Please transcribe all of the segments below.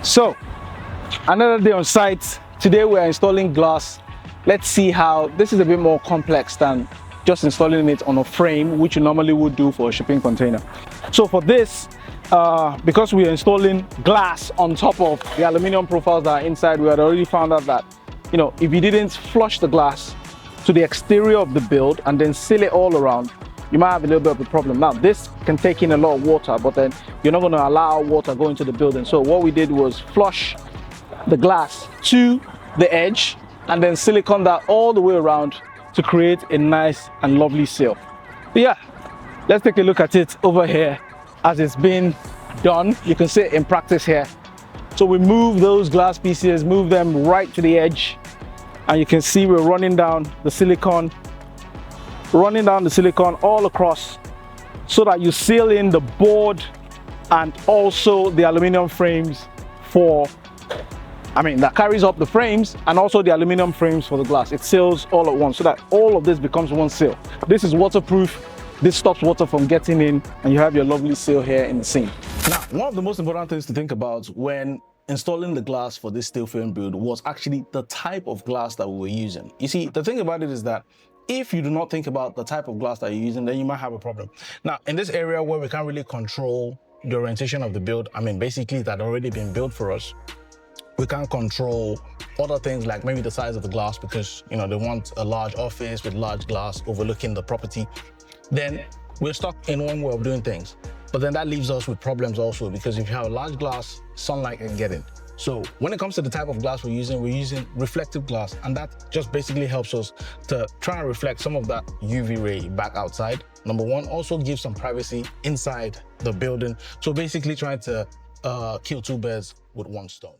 So another day on site. Today we're installing glass. Let's see how this is a bit more complex than just installing it on a frame, which you normally would do for a shipping container. So for this, because we are installing glass on top of the aluminium profiles that are inside, we had already found out that, you know, if you didn't flush the glass to the exterior of the build and then seal it all around, you might have a little bit of a problem. Now this can take in a lot of water, but then you're not going to allow water go into the building. So what we did was flush the glass to the edge and then silicone that all the way around to create a nice and lovely seal. But yeah, let's take a look at it over here as it's been done. You can see it in practice here. So we move those glass pieces, move them right to the edge, and you can see we're running down the silicone all across so that you seal in the board and also the aluminum frames that carries up the frames, and also the aluminum frames for the glass. It seals all at once so that all of this becomes one seal. This is waterproof. This stops water from getting in, and you have your lovely seal here in the seam. Now, one of the most important things to think about when installing the glass for this steel frame build was actually the type of glass that we were using. You see, the thing about it is that if you do not think about the type of glass that you're using, then you might have a problem. Now, in this area where we can't really control the orientation of the build, basically that already been built for us, we can't control other things like maybe the size of the glass because, you know, they want a large office with large glass overlooking the property. Then we're stuck in one way of doing things. But then that leaves us with problems also, because if you have a large glass, sunlight can get in. So when it comes to the type of glass we're using reflective glass, and that just basically helps us to try and reflect some of that UV ray back outside. Number one, also gives some privacy inside the building. So basically trying to kill two birds with one stone.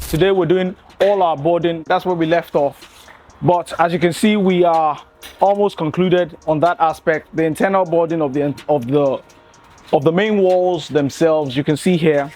Today we're doing all our boarding. That's where we left off. But as you can see, we are almost concluded on that aspect. The internal boarding of the main walls themselves, you can see here.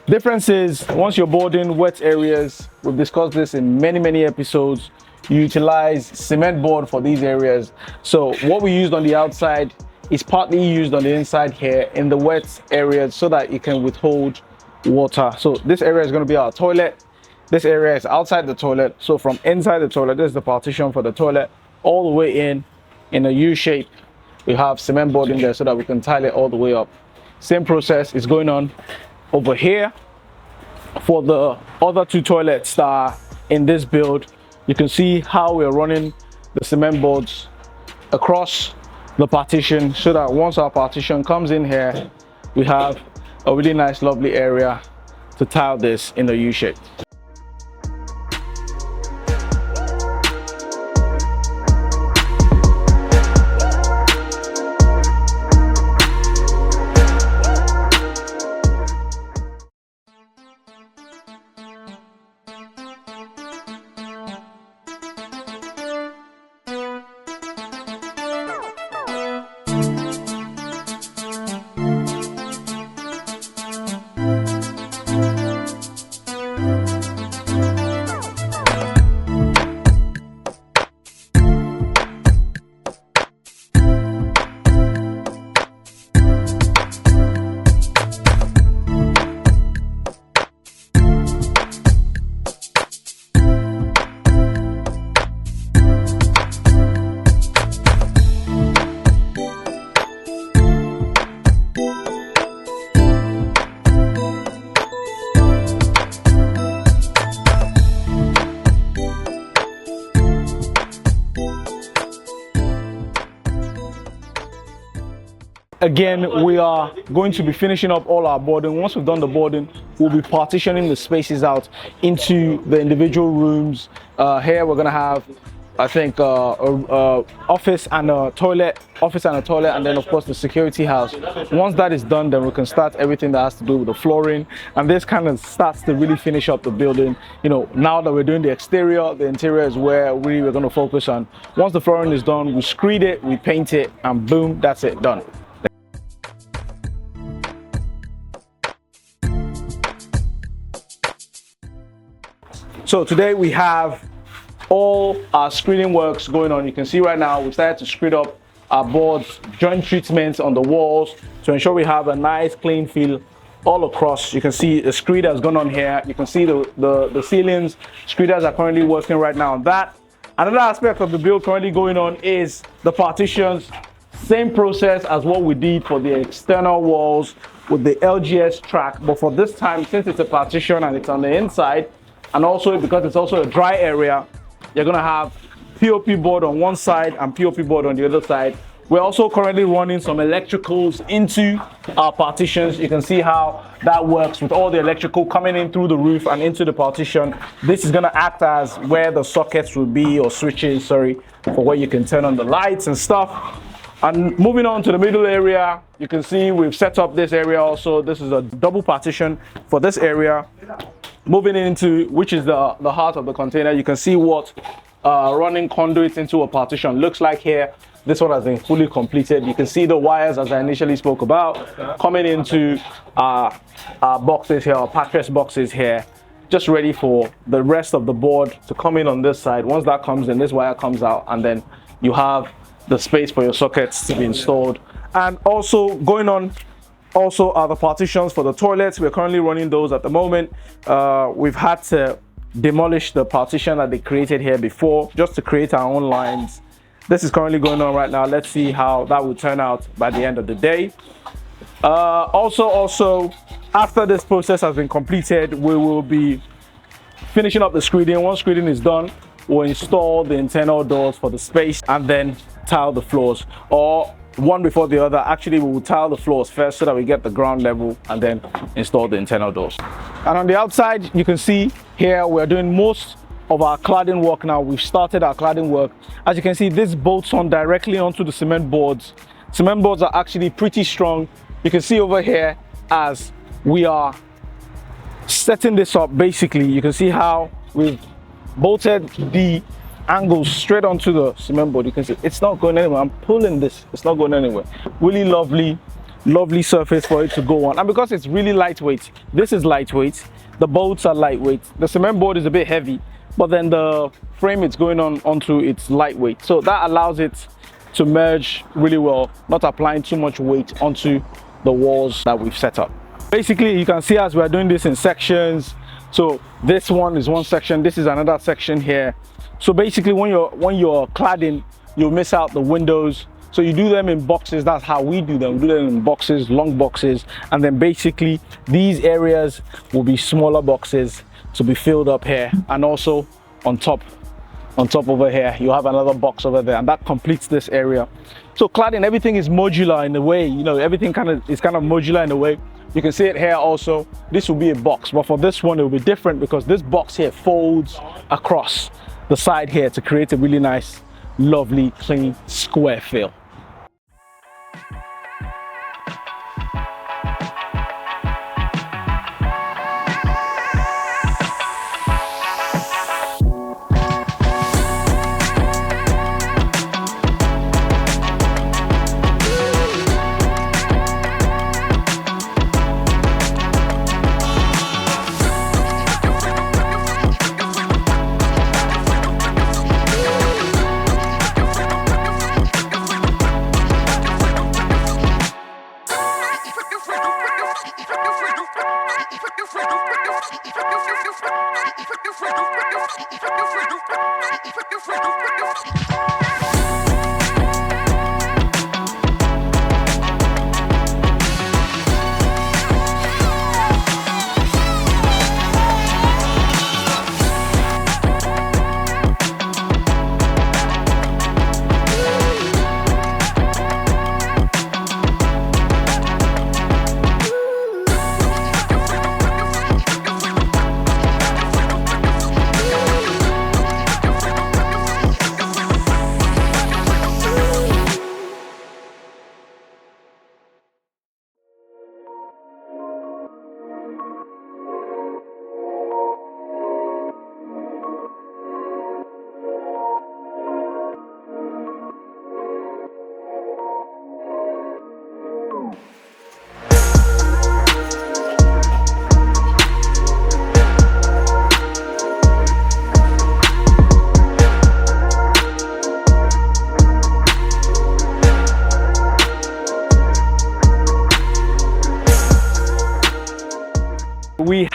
Difference is, once you're boarding wet areas, we've discussed this in many episodes, you utilize cement board for these areas. So what we used on the outside is partly used on the inside here in the wet areas so that it can withhold water. So this area is going to be our toilet. This area is outside the toilet. So from inside the toilet, this is the partition for the toilet, all the way in a U shape. We have cement board in there so that we can tile it all the way up. Same process is going on over here for the other two toilets that are in this build. You can see how we're running the cement boards across the partition so that once our partition comes in here, we have a really nice, lovely area to tile this in a U shape. Again, we are going to be finishing up all our boarding. Once we've done the boarding, we'll be partitioning the spaces out into the individual rooms. Here we're going to have, I think, office and a toilet, and then of course the security house. Once that is done, then we can start everything that has to do with the flooring, and this kind of starts to really finish up the building. You know, now that we're doing the exterior, the interior is where we're going to focus on. Once the flooring is done, we screed it, we paint it, and boom, that's it, done. So today we have all our screening works going on. You can see right now we started to screed up our boards, joint treatments on the walls to ensure we have a nice clean feel all across. You can see the screed has gone on here. You can see the ceilings. Screeders are currently working right now on that. Another aspect of the build currently going on is the partitions. Same process as what we did for the external walls with the LGS track, but for this time, since it's a partition and it's on the inside, and also because it's also a dry area, you're gonna have POP board on one side and POP board on the other side. We're also currently running some electricals into our partitions. You can see how that works with all the electrical coming in through the roof and into the partition. This is gonna act as where the sockets will be, or switches, sorry, for where you can turn on the lights and stuff. And moving on to the middle area, you can see we've set up this area also. This is a double partition for this area. Moving into, which is the heart of the container, you can see what running conduits into a partition looks like here. This one has been fully completed. You can see the wires, as I initially spoke about, coming into our boxes here, our pattress boxes here, just ready for the rest of the board to come in on this side. Once that comes in, this wire comes out, and then you have the space for your sockets to be installed. And also going on also are the partitions for the toilets. We're currently running those at the moment. We've had to demolish the partition that they created here before just to create our own lines. This is currently going on right now. Let's see how that will turn out by the end of the day. Also after this process has been completed, we will be finishing up the screeding. Once screeding is done, we'll install the internal doors for the space and then tile the floors, or one before the other. Actually, we will tile the floors first so that we get the ground level and then install the internal doors. And on the outside, you can see here we're doing most of our cladding work now. We've started our cladding work. As you can see, this bolts on directly onto the cement boards. Cement boards are actually pretty strong. You can see over here as we are setting this up, basically you can see how we've bolted the angles straight onto the cement board. You can see it's not going anywhere. I'm pulling this, it's not going anywhere. Really lovely surface for it to go on. And because it's really lightweight, this is lightweight, the bolts are lightweight, the cement board is a bit heavy, but then the frame it's going on onto, it's lightweight, so that allows it to merge really well, not applying too much weight onto the walls that we've set up. Basically, you can see as we're doing this in sections. So this one is one section, this is another section here. So basically when you're cladding, you'll miss out the windows. So you do them in boxes. That's how we do them. We do them in boxes, long boxes, and then basically these areas will be smaller boxes to be filled up here, and also on top over here you have another box over there, and that completes this area. So cladding, everything is modular in a way, you know, everything is kind of modular in a way. You can see it here also. This will be a box, but for this one it will be different because this box here folds across the side here to create a really nice, lovely, clean, square feel.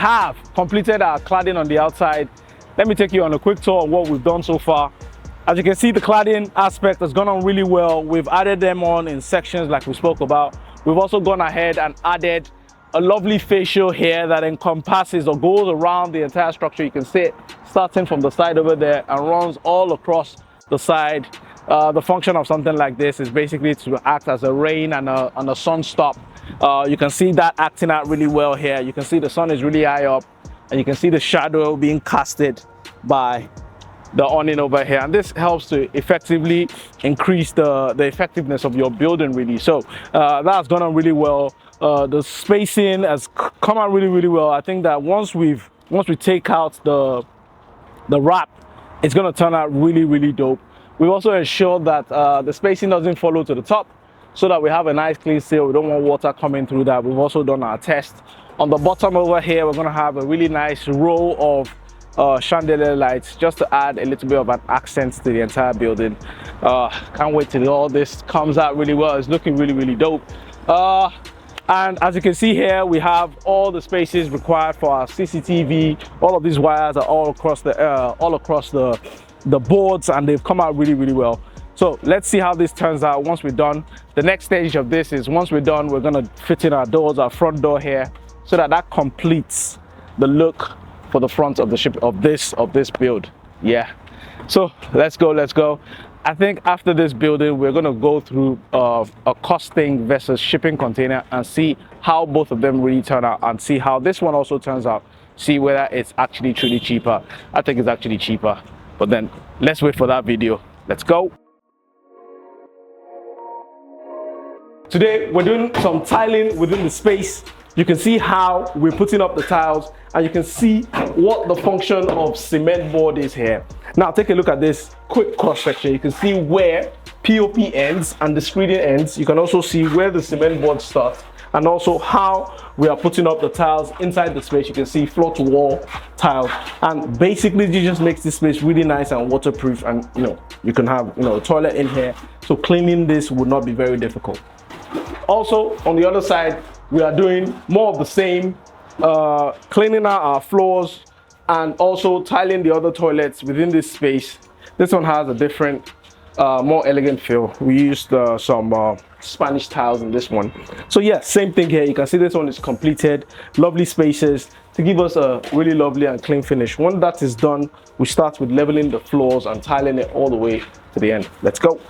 have completed our cladding on the outside. Let me take you on a quick tour of what we've done so far. As you can see, the cladding aspect has gone on really well. We've added them on in sections like we spoke about. We've also gone ahead and added a lovely fascia here that encompasses or goes around the entire structure. You can see it starting from the side over there and runs all across the side. The function of something like this is basically to act as a rain and a sun stop. You can see that acting out really well here. You can see the sun is really high up and you can see the shadow being casted by the awning over here, and this helps to effectively increase the effectiveness of your building really. So that's gone on really well. The spacing has come out really well. I think that once we take out the wrap, it's going to turn out really dope. We've also ensured that the spacing doesn't follow to the top, so that we have a nice clean seal. We don't want water coming through that. We've also done our test. On the bottom over here, we're going to have a really nice row of chandelier lights just to add a little bit of an accent to the entire building. Can't wait till all this comes out really well. It's looking really dope. And as you can see here, we have all the spaces required for our CCTV. All of these wires are all across the boards, and they've come out really well. So let's see how this turns out once we're done. The next stage of this is, once we're done, we're gonna fit in our doors, our front door here, so that completes the look for the front of the ship of this build. Yeah, so let's go. I think after this building, we're going to go through a costing versus shipping container and see how both of them really turn out, and see how this one also turns out, see whether it's actually truly cheaper. I think it's actually cheaper, but then let's wait for that video. Let's go. Today we're doing some tiling within the space. You can see how we're putting up the tiles, and you can see what the function of cement board is here. Now take a look at this quick cross section. You can see where POP ends and the screeding ends. You can also see where the cement board starts, and also how we are putting up the tiles inside the space. You can see floor to wall tile, and basically this just makes this space really nice and waterproof, and you can have a toilet in here, so cleaning this would not be very difficult. Also on the other side, we are doing more of the same, cleaning out our floors and also tiling the other toilets within this space. This one has a different, more elegant feel. We used some Spanish tiles in this one. So yeah, same thing here. You can see this one is completed. Lovely spaces to give us a really lovely and clean finish. When that is done, we start with leveling the floors and tiling it all the way to the end. Let's go.